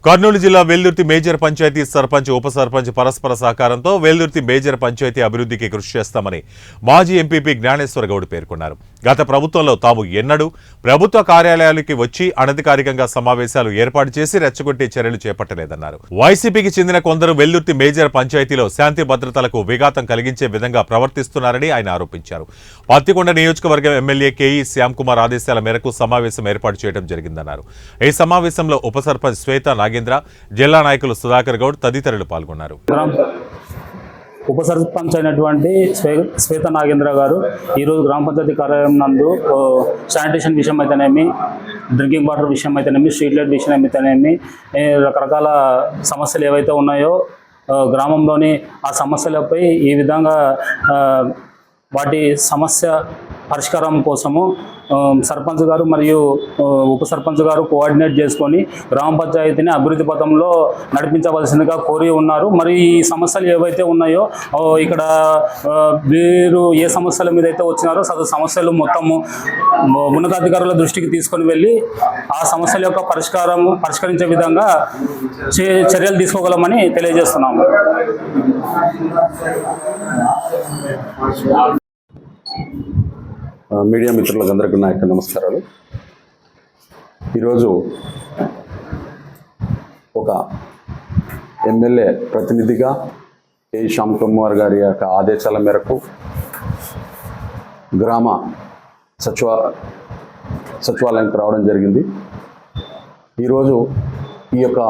కర్నూలు జిల్లా వెల్దుర్తి మేజర్ పంచాయతీ సర్పంచ్ ఉప సర్పంచ్ పరస్పర సహకారంతో వెల్దుర్తి మేజర్ పంచాయతీ అభివృద్ధికి కృషి చేస్తామని మాజీ ఎంపీపీ జ్ఞానేశ్వర గౌడ్ పేర్కొన్నారు. గత ప్రభుత్వంలో తాము ఎన్నడూ ప్రభుత్వ కార్యాలయాలకి వచ్చి అనధికారికంగా సమావేశాలు ఏర్పాటు చేసి రెచ్చగొట్టే చర్యలు చేపట్టలేదన్నారు. వైసీపీకి చెందిన కొందరు వెల్దుర్తి మేజర్ పంచాయతీలో శాంతి భద్రతలకు విఘాతం కలిగించే విధంగా ప్రవర్తిస్తున్నారని ఆయన ఆరోపించారు. పత్తికొండ నియోజకవర్గం ఎమ్మెల్యే కేఈ శ్యామ్ కుమార్ ఆదేశాల మేరకు సమావేశం ఏర్పాటు చేయడం జరిగిందన్నారు. ఈ సమావేశంలో ఉప సర్పంచ్ శ్వేత నాగేంద్ర, జిల్లా నాయకులు సుధాకర్ గౌడ్ తదితరులు పాల్గొన్నారు. ఉప సర్పంచ్ అయినటువంటి శ్వేత నాగేంద్ర గారు ఈరోజు గ్రామ పంచాయతీ కార్యాలయం నందు శానిటేషన్ విషయం అయితేనేమి, డ్రింకింగ్ వాటర్ విషయం అయితేనేమి, స్ట్రీట్ లైట్ విషయం అయితేనేమి, రకరకాల సమస్యలు ఏవైతే ఉన్నాయో గ్రామంలోని ఆ సమస్యలపై ఈ విధంగా వాటి సమస్య పరిష్కారం కోసము సర్పంచ్ గారు మరియు ఉప సర్పంచ్ గారు కోఆర్డినేట్ చేసుకొని గ్రామ పంచాయతీని అభివృద్ధి పథంలో నడిపించవలసిందిగా కోరి ఉన్నారు. మరి ఈ సమస్యలు ఏవైతే ఉన్నాయో ఇక్కడ వీరు ఏ సమస్యల మీద అయితే వచ్చినారో సమస్యలు మొత్తము ఉన్నతాధికారుల దృష్టికి తీసుకొని వెళ్ళి ఆ సమస్యల యొక్క పరిష్కరించే విధంగా చర్యలు తీసుకోగలమని తెలియజేస్తున్నాము. మీడియా మిత్రులకు అందరికీ నా యొక్క నమస్కారాలు. ఈరోజు ఒక ఎమ్మెల్యే ప్రతినిధిగా కేఈ శ్యామ్ కుమార్ గారి యొక్క ఆదేశాల మేరకు గ్రామ సచివాలయానికి రావడం జరిగింది. ఈరోజు ఈ యొక్క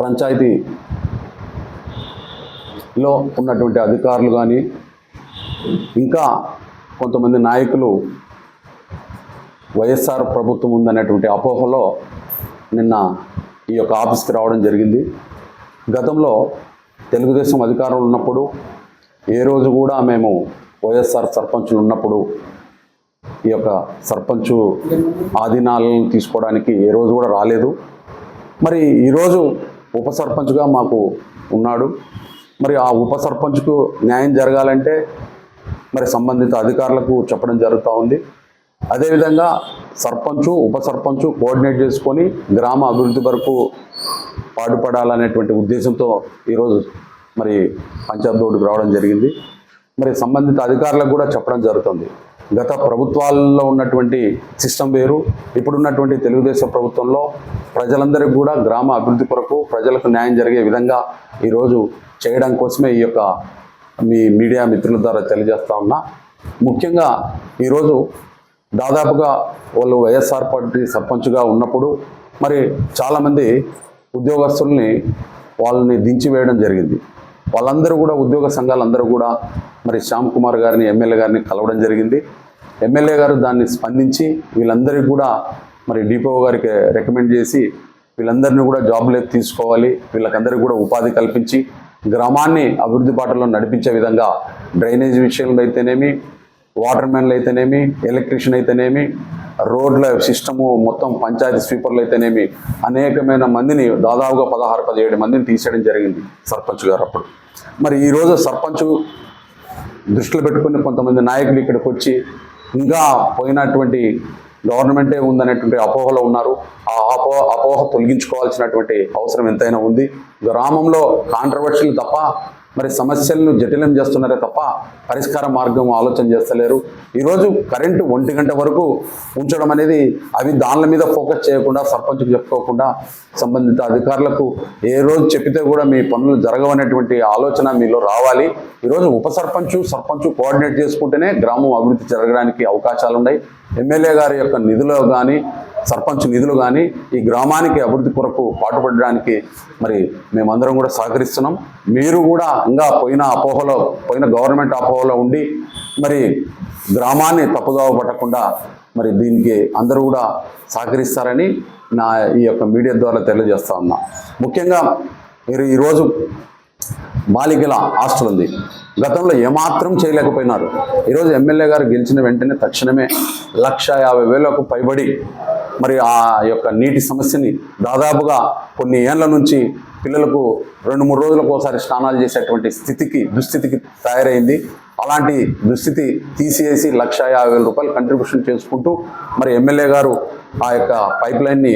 పంచాయతీలో ఉన్నటువంటి అధికారులు కానీ ఇంకా కొంతమంది నాయకులు వైఎస్ఆర్ ప్రభుత్వం ఉందనేటువంటి అపోహలో నిన్న ఈ యొక్క ఆఫీస్కి రావడం జరిగింది. గతంలో తెలుగుదేశం అధికారంలో ఉన్నప్పుడు ఏ రోజు కూడా మేము వైఎస్ఆర్ సర్పంచులు ఉన్నప్పుడు ఈ యొక్క సర్పంచు ఆధీనాలను తీసుకోవడానికి ఏ రోజు కూడా రాలేదు. మరి ఈరోజు ఉప సర్పంచ్గా మాకు ఉన్నాడు. మరి ఆ ఉప సర్పంచ్కు న్యాయం జరగాలంటే మరి సంబంధిత అధికారులకు చెప్పడం జరుగుతూ ఉంది. అదేవిధంగా సర్పంచు ఉప సర్పంచు కోఆర్డినేట్ చేసుకొని గ్రామ అభివృద్ధి వరకు పాటుపడాలనేటువంటి ఉద్దేశంతో ఈరోజు మరి పంచాయత్ బోర్డుకు రావడం జరిగింది. మరి సంబంధిత అధికారులకు కూడా చెప్పడం జరుగుతుంది. గత ప్రభుత్వాల్లో ఉన్నటువంటి సిస్టమ్ వేరు, ఇప్పుడున్నటువంటి తెలుగుదేశం ప్రభుత్వంలో ప్రజలందరికీ కూడా గ్రామ అభివృద్ధి కొరకు ప్రజలకు న్యాయం జరిగే విధంగా ఈరోజు చేయడం కోసమే ఈ యొక్క మీ మీడియా మిత్రుల ద్వారా తెలియజేస్తా ఉన్నా. ముఖ్యంగా ఈరోజు దాదాపుగా వాళ్ళు వైఎస్ఆర్ పార్టీ సర్పంచ్గా ఉన్నప్పుడు మరి చాలామంది ఉద్యోగస్తుల్ని వాళ్ళని దించివేయడం జరిగింది. వాళ్ళందరూ కూడా ఉద్యోగ సంఘాలందరూ కూడా మరి శ్యామ్ కుమార్ గారిని ఎమ్మెల్యే గారిని కలవడం జరిగింది. ఎమ్మెల్యే గారు దాన్ని స్పందించి వీళ్ళందరికీ కూడా మరి డిపో గారికి రికమెండ్ చేసి వీళ్ళందరినీ కూడా జాబ్లోకి తీసుకోవాలి, వీళ్ళకందరికీ కూడా ఉపాధి కల్పించి గ్రామాన్ని అభివృద్ధి బాటలో నడిపించే విధంగా డ్రైనేజ్ విషయంలో అయితేనేమి, వాటర్ మ్యాన్లు అయితేనేమి, ఎలక్ట్రీషియన్ అయితేనేమి, రోడ్ల సిస్టము మొత్తం పంచాయతీ స్వీపర్లు అయితేనేమి అనేకమైన మందిని దాదాపుగా 16-17 మందిని తీసేయడం జరిగింది సర్పంచ్ గారు అప్పుడు. మరి ఈరోజు సర్పంచ్ దృష్టిలో పెట్టుకుని కొంతమంది నాయకులు ఇక్కడికి వచ్చి ఇంకా పోయినటువంటి గవర్నమెంటే ఉందనేటువంటి అపోహలో ఉన్నారు. ఆ అపోహ తొలగించుకోవాల్సినటువంటి అవసరం ఎంతైనా ఉంది. గ్రామంలో కాంట్రవర్షియల్ తప్ప మరి సమస్యలను జటిలం చేస్తున్నారే తప్ప పరిష్కార మార్గం ఆలోచన చేస్తలేరు. ఈరోజు కరెంటు 1 గంట వరకు ఉంచడం అనేది అవి దానిల మీద ఫోకస్ చేయకుండా సర్పంచ్కి చెప్పుకోకుండా సంబంధిత అధికారులకు ఏ రోజు చెప్పితే కూడా మీ పనులు జరగవనేటువంటి ఆలోచన మీలో రావాలి. ఈరోజు ఉప సర్పంచు కోఆర్డినేట్ చేసుకుంటేనే గ్రామం అభివృద్ధి జరగడానికి అవకాశాలు ఉన్నాయి. ఎమ్మెల్యే గారి యొక్క నిధులు కానీ సర్పంచ్ నిధులు కానీ ఈ గ్రామానికి అభివృద్ధి కొరకు పాటుపడడానికి మరి మేమందరం కూడా సహకరిస్తున్నాం. మీరు కూడా ఇంకా పోయిన గవర్నమెంట్ అపోహలో ఉండి మరి గ్రామాన్ని తప్పుదోవ పట్టకుండా మరి దీనికి అందరూ కూడా సహకరిస్తారని నా ఈ యొక్క మీడియా ద్వారా తెలియజేస్తా ఉన్నా. ముఖ్యంగా మీరు ఈరోజు బాలికల హాస్టల్ ఉంది, గతంలో ఏమాత్రం చేయలేకపోయినారు. ఈరోజు ఎమ్మెల్యే గారు గెలిచిన వెంటనే తక్షణమే 1,50,000కు పైబడి మరి ఆ యొక్క నీటి సమస్యని దాదాపుగా కొన్ని ఏళ్ల నుంచి పిల్లలకు 2-3 రోజులకు ఒకసారి స్నానాలు చేసేటువంటి దుస్థితికి తయారైంది. అలాంటి దుస్థితి తీసేసి 1,50,000 రూపాయలు కంట్రిబ్యూషన్ చేసుకుంటూ మరి ఎమ్మెల్యే గారు ఆ యొక్క పైప్ లైన్ని